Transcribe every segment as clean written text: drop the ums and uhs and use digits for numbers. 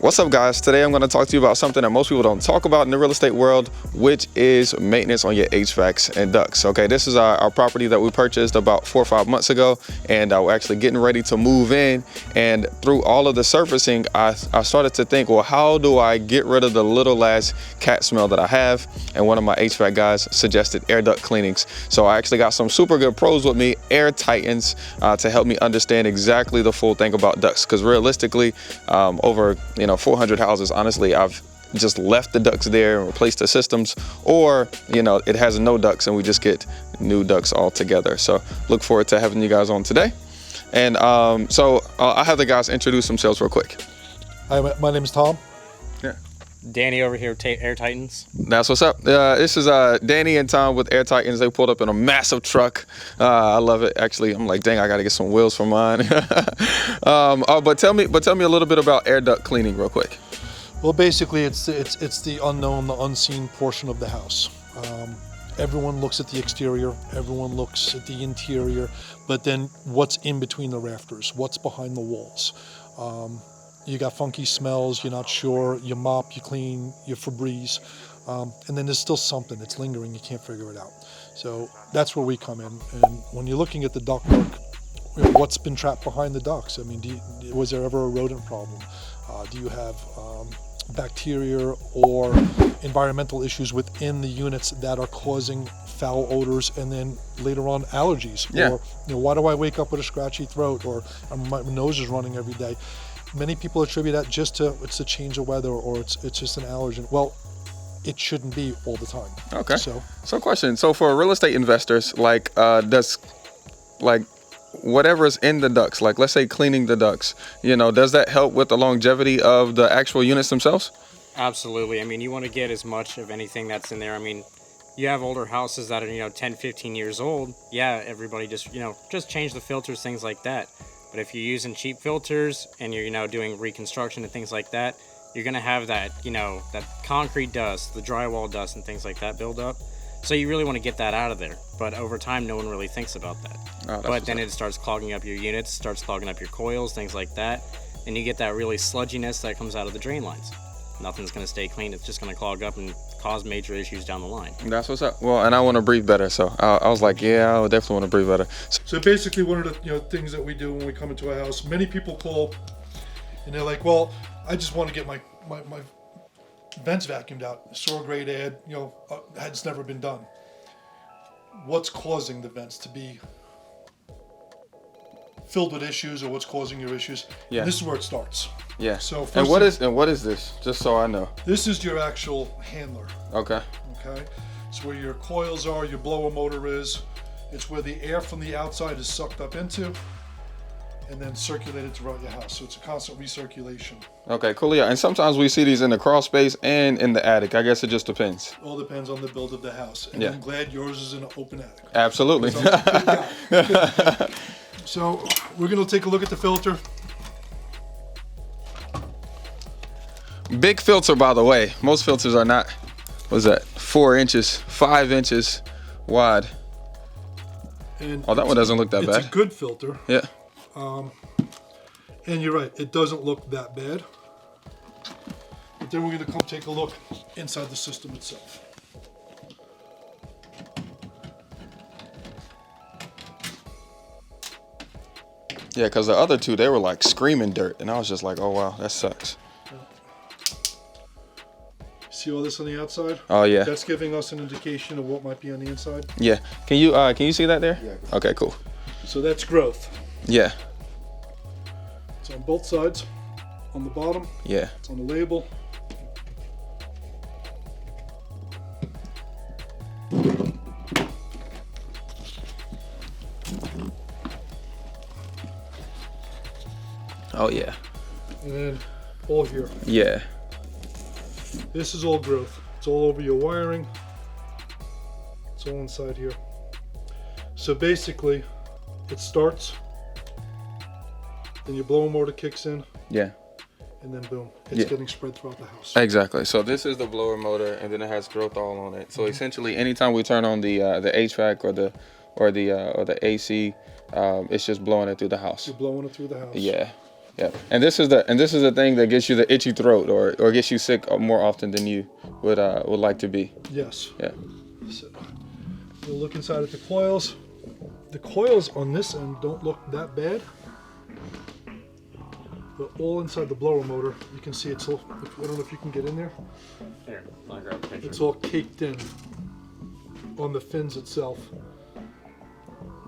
What's up, guys? Today I'm going to talk to you about something that most people don't talk about in the real estate world, which is maintenance on your HVACs and ducts. Okay, this is our property that we purchased about 4 or 5 months ago, and we're actually getting ready to move in. And through all of the surfacing, I started to think, well, how do I get rid of the little ass cat smell that I have? And one of my HVAC guys suggested air duct cleanings. So I actually got some super good pros with me, Air Titans, to help me understand exactly the full thing about ducts. Because realistically, over 400 houses, honestly, I've just left the ducts there and replaced the systems, or it has no ducts and we just get new ducts altogether. So look forward to having you guys on today. And so I'll have the guys introduce themselves real quick. Hi, my name is Tom. Yeah. Danny over here with Air Titans. That's what's up. This is Danny and Tom with Air Titans. They pulled up in a massive truck. I love it. Actually, I'm like, dang, I got to get some wheels for mine. But tell me a little bit about air duct cleaning real quick. Well, basically, it's the unknown, the unseen portion of the house. Everyone looks at the exterior, everyone looks at the interior, but then what's in between the rafters? What's behind the walls? You got funky smells, you're not sure, you mop, you clean, you Febreze, and then there's still something that's lingering, you can't figure it out. So that's where we come in. And when you're looking at the ductwork, what's been trapped behind the ducts? I mean, was there ever a rodent problem? Do you have bacteria or environmental issues within the units that are causing foul odors and then later on allergies? Yeah. Or why do I wake up with a scratchy throat, or my nose is running every day? Many people attribute that just to it's a change of weather, or it's just an allergen. Well, it shouldn't be all the time. Okay. So question. So for real estate investors, does whatever's in the ducts, like let's say cleaning the ducts, does that help with the longevity of the actual units themselves? Absolutely. I mean, you want to get as much of anything that's in there. I mean, you have older houses that are 10, 15 years old. Yeah, everybody just change the filters, things like that. But if you're using cheap filters and you're doing reconstruction and things like that, you're gonna have that that concrete dust, the drywall dust, and things like that build up. So you really want to get that out of there. But over time, no one really thinks about that. But then it starts clogging up your units, starts clogging up your coils, things like that, and you get that really sludginess that comes out of the drain lines. Nothing's gonna stay clean. It's just gonna clog up and cause major issues down the line. That's what's up. Well, and I want to breathe better, so I was like, yeah, I would definitely want to breathe better. So basically, one of the things that we do when we come into a house, many people call and they're like, well, I just want to get my vents vacuumed out. Soil grade ad, it's never been done. What's causing the vents to be filled with issues, or what's causing your issues? Yeah. And this is where it starts. Yeah. So what is this? Just so I know. This is your actual handler. Okay. Okay. It's where your coils are, your blower motor is. It's where the air from the outside is sucked up into and then circulated throughout your house. So it's a constant recirculation. Okay, cool. Yeah, and sometimes we see these in the crawl space and in the attic. I guess it just depends. All depends on the build of the house. And Yeah. I'm glad yours is an open attic. Absolutely. So we're going to take a look at the filter. Big filter, by the way. Most filters are not, what's that, 4 inches, 5 inches wide. And Oh, that one doesn't look that bad. It's a good filter. Yeah. And you're right, it doesn't look that bad. But then we're going to come take a look inside the system itself. Yeah, because the other two, they were like screaming dirt. And I was just like, oh, wow, that sucks. See all this on the outside? Oh, yeah. That's giving us an indication of what might be on the inside. Yeah. Can you see that there? Yeah. Okay, cool. So that's growth. Yeah. It's on both sides. On the bottom. Yeah. It's on the label. Oh, yeah. And then all here. Yeah. This is all growth. It's all over your wiring. It's all inside here. So basically, it starts, then your blower motor kicks in, Yeah. and then boom, it's getting spread throughout the house. Exactly. So this is the blower motor, and then it has growth all on it. So essentially, anytime we turn on the HVAC or the AC, it's just blowing it through the house. You're blowing it through the house. Yeah. Yeah, and this is the thing that gets you the itchy throat or gets you sick more often than you would like to be. Yes. Yeah. So we'll look inside at the coils. The coils on this end don't look that bad, but all inside the blower motor, you can see it's all, I don't know if you can get in there. Here, I'll grab a picture. It's all caked in on the fins itself.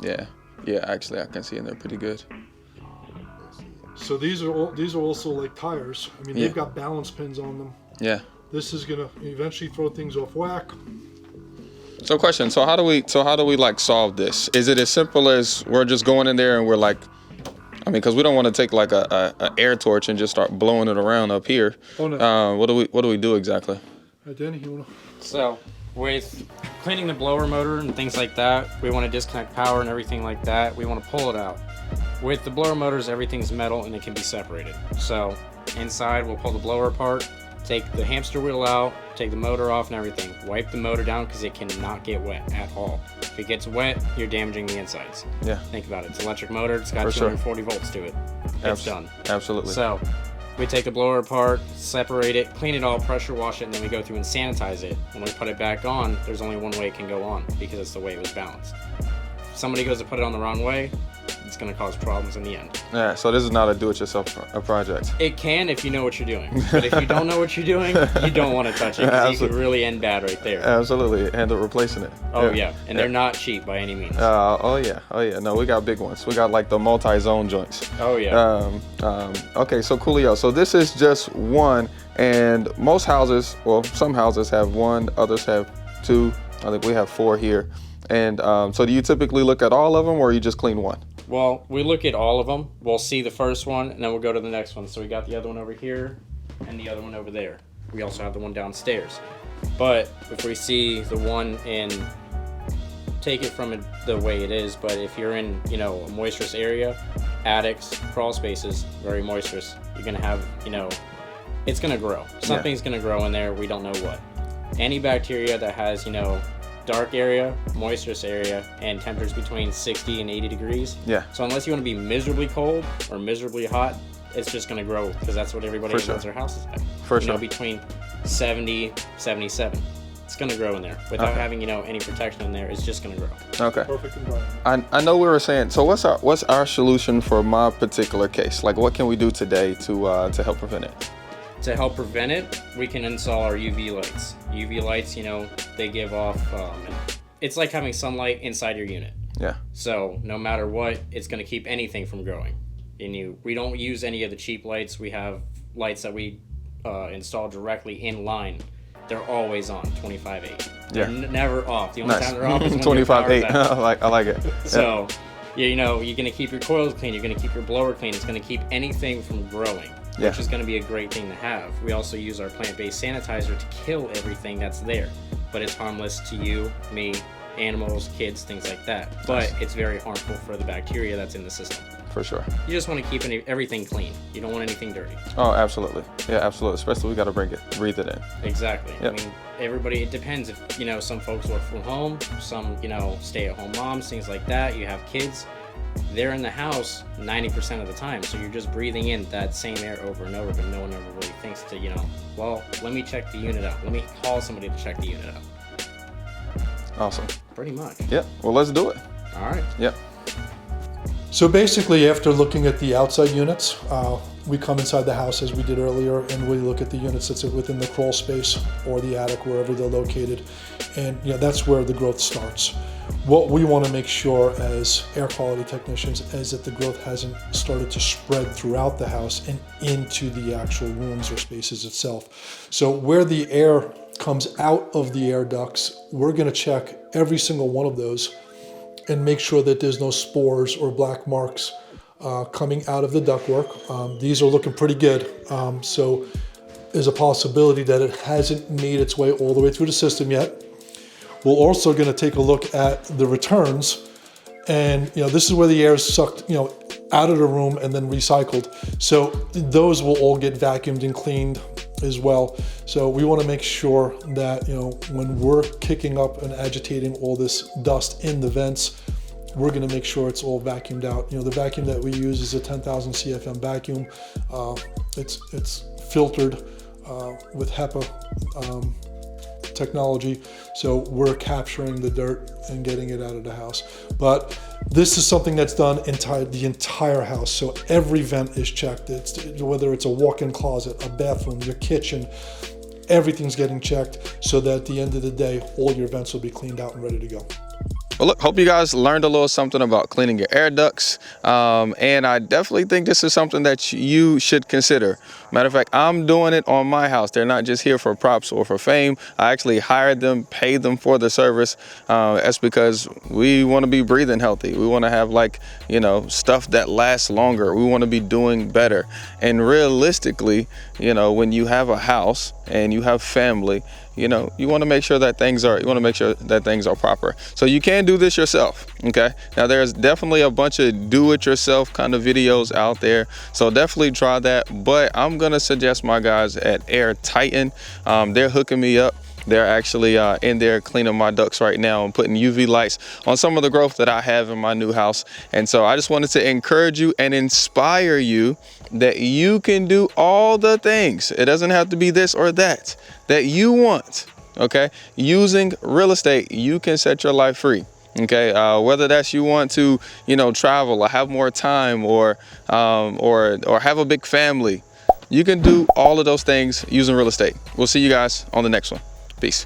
Yeah. Yeah. Actually, I can see in there pretty good. So these are also like tires. I mean, Yeah. they've got balance pins on them. Yeah. This is gonna eventually throw things off whack. So question. So how do we like solve this? Is it as simple as we're just going in there and we're like, I mean, because we don't want to take like a air torch and just start blowing it around up here. Oh no. What do we do exactly? Danny, you wanna? So, with cleaning the blower motor and things like that, we want to disconnect power and everything like that. We want to pull it out. With the blower motors, everything's metal and it can be separated. So, inside, we'll pull the blower apart, take the hamster wheel out, take the motor off and everything. Wipe the motor down because it cannot get wet at all. If it gets wet, you're damaging the insides. Yeah. Think about it. It's an electric motor. It's got For sure. 240 volts to it. It's done. Absolutely. So, we take the blower apart, separate it, clean it all, pressure wash it, and then we go through and sanitize it. When we put it back on, there's only one way it can go on because it's the way it was balanced. If somebody goes to put it on the wrong way, it's going to cause problems in the end. Yeah. So this is not a do-it-yourself project. It can if you know what you're doing, but if you don't know what you're doing, you don't want to touch it because it could really end bad right there. Absolutely. And replacing it. Oh yeah, and they're not cheap by any means. Oh yeah. No, we got big ones. We got like the multi-zone joints. Oh yeah. Okay, so coolio. So this is just one, and most houses, well, some houses have one, others have two. I think we have four here. And so do you typically look at all of them, or you just clean one? Well, we look at all of them. We'll see the first one, and then we'll go to the next one. So we got the other one over here, and the other one over there. We also have the one downstairs. But if we see the one in, take it from it the way it is. But if you're in, a moisturous area, attics, crawl spaces, very moisturous, you're gonna have, it's gonna grow. Something's gonna grow in there. We don't know what. Any bacteria that has, dark area, moisturous area, and temperatures between 60 and 80 degrees. Yeah. So unless you want to be miserably cold or miserably hot, it's just going to grow because that's what everybody For sure. wants their houses at. For sure. Between 70, 77. It's going to grow in there. Without Okay. having, any protection in there, it's just going to grow. Okay. Perfect environment. I know we were saying. So what's our solution for my particular case? Like, what can we do today to help prevent it? To help prevent it, we can install our UV lights. UV lights, they give off, it's like having sunlight inside your unit. Yeah. So no matter what, it's going to keep anything from growing. We don't use any of the cheap lights. We have lights that we install directly in line. They're always on, 25/8. They're Yeah. never off. The only Nice. time they're off is when your 25/8. power's out. I like it. So, you're going to keep your coils clean. You're going to keep your blower clean. It's going to keep anything from growing, Yeah. which is going to be a great thing to have. We also use our plant-based sanitizer to kill everything that's there, but it's harmless to you, me, animals, kids, things like that. But it's very harmful for the bacteria that's in the system. For sure. You just want to keep everything clean. You don't want anything dirty. Oh, absolutely. Yeah, absolutely. Especially we got to breathe it in. Exactly. Yep. I mean, everybody, it depends if, some folks work from home, some, stay-at-home moms, things like that. You have kids. They're in the house 90% of the time, so you're just breathing in that same air over and over, but no one ever really thinks to, well, let me check the unit out. Let me call somebody to check the unit out. Awesome. Pretty much. Yep. Well, let's do it. All right. Yep. So basically, after looking at the outside units, we come inside the house as we did earlier, and we look at the units that's within the crawl space or the attic, wherever they're located, and that's where the growth starts. What we want to make sure as air quality technicians is that the growth hasn't started to spread throughout the house and into the actual rooms or spaces itself. So where the air comes out of the air ducts, we're going to check every single one of those and make sure that there's no spores or black marks coming out of the ductwork. These are looking pretty good. So there's a possibility that it hasn't made its way all the way through the system yet. We're also going to take a look at the returns, and this is where the air is sucked out of the room and then recycled. So those will all get vacuumed and cleaned as well. So we want to make sure that when we're kicking up and agitating all this dust in the vents, we're going to make sure it's all vacuumed out. You know, the vacuum that we use is a 10,000 CFM vacuum. It's filtered with HEPA technology, so we're capturing the dirt and getting it out of the house. But this is something that's done the entire house, so every vent is checked. Whether it's a walk-in closet, a bathroom, your kitchen, everything's getting checked, so that at the end of the day, all your vents will be cleaned out and ready to go. Well, look, hope you guys learned a little something about cleaning your air ducts. And I definitely think this is something that you should consider. Matter of fact, I'm doing it on my house. They're not just here for props or for fame. I actually hired them, paid them for the service. That's because we want to be breathing healthy. We want to have, like, you know, stuff that lasts longer. We want to be doing better. And realistically, you know, when you have a house and you have family, you know, you want to make sure that things are proper. So you can do this yourself. Okay. Now there's definitely a bunch of do-it-yourself kind of videos out there. So definitely try that. But I'm going to suggest my guys at Air Titan. They're hooking me up. They're actually in there cleaning my ducts right now and putting UV lights on some of the growth that I have in my new house. And so I just wanted to encourage you and inspire you that you can do all the things. It doesn't have to be this or that you want. Okay. Using real estate, you can set your life free. Okay. Whether that's you want to, you know, travel or have more time or have a big family, you can do all of those things using real estate. We'll see you guys on the next one. Peace.